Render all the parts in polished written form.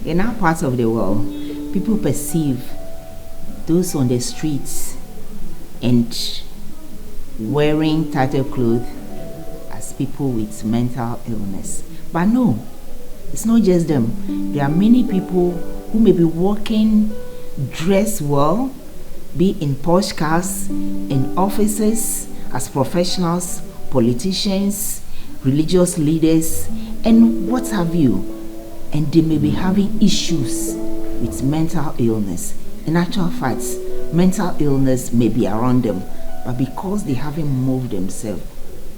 In our part of the world, people perceive those on the streets and wearing tighter clothes as people with mental illness. But no, it's not just them. There are many people who may be walking dressed well, be in posh cars, in offices, as professionals, politicians, religious leaders, and what have you. And they may be having issues with mental illness. In actual fact, mental illness may be around them, but because they haven't moved themselves,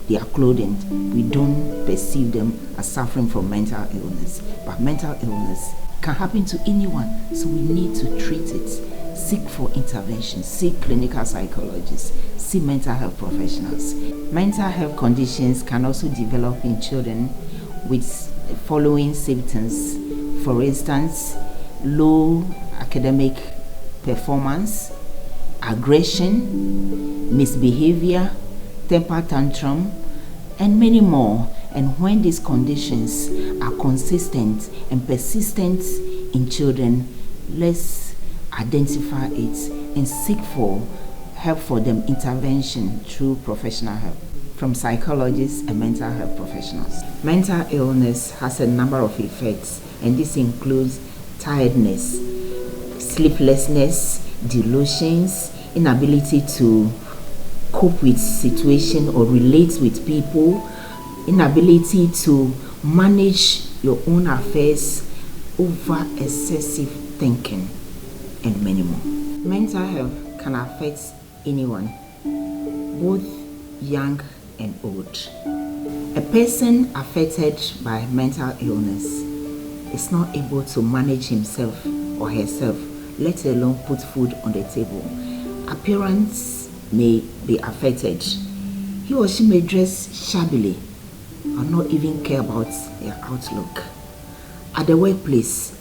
their clothing, we don't perceive them as suffering from mental illness. But mental illness can happen to anyone, so we need to treat it. Seek for intervention, seek clinical psychologists, see mental health professionals. Mental health conditions can also develop in children with following symptoms. For instance, low academic performance, aggression, misbehavior, temper tantrum, and many more. And when these conditions are consistent and persistent in children, let's identify it and seek for help for them, intervention through professional help from psychologists and mental health professionals. Mental illness has a number of effects, and this includes tiredness, sleeplessness, delusions, inability to cope with situation or relate with people, inability to manage your own affairs, over excessive thinking, and many more. Mental health can affect anyone, both young and old. A person affected by mental illness is not able to manage himself or herself, let alone put food on the table. Appearance may be affected. He or she may dress shabbily or not even care about their outlook. At the workplace,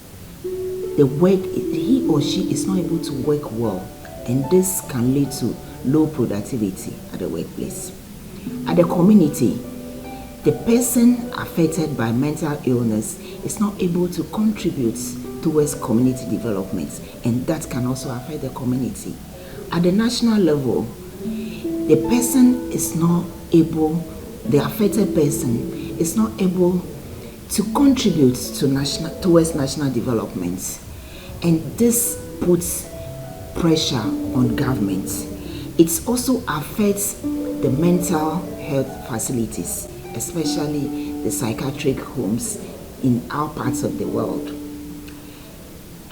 he or she is not able to work well, and this can lead to low productivity at the workplace. At the community, the person affected by mental illness is not able to contribute towards community development, and that can also affect the community. At the national level, the affected person is not able to contribute towards national development, and this puts pressure on government. It also affects the mental health facilities, especially the psychiatric homes in our parts of the world.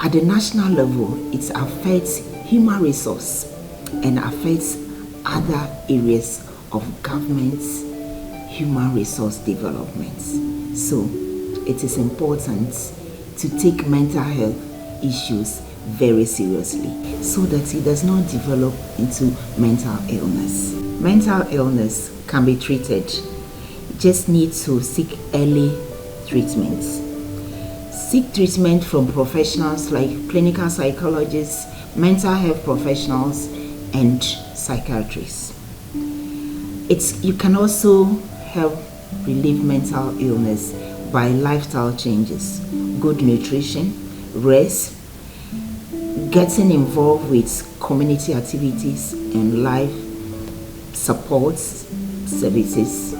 At the national level, it affects human resource and affects other areas of government's human resource development. So it is important to take mental health issues very seriously so that it does not develop into mental illness. Mental illness can be treated. You just need to seek early treatment. Seek treatment from professionals like clinical psychologists, mental health professionals, and psychiatrists. You can also help relieve mental illness by lifestyle changes, good nutrition, rest, getting involved with community activities and life support services,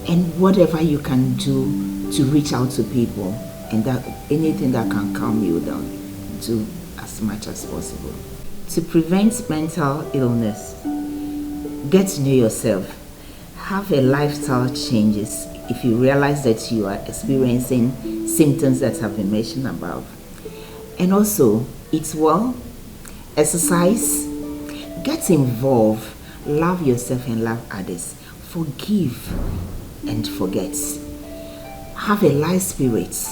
and whatever you can do to reach out to people, and that anything that can calm you down, do as much as possible. To prevent mental illness, get to know yourself. Have a lifestyle changes if you realize that you are experiencing symptoms that have been mentioned above. And also, eat well, exercise, get involved, love yourself and love others, forgive and forget. Have a light spirit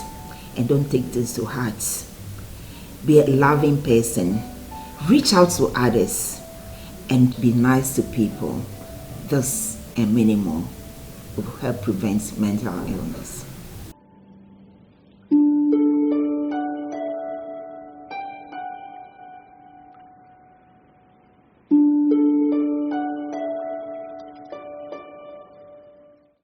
and don't take this to heart. Be a loving person, reach out to others, and be nice to people. This and many more will help prevent mental illness.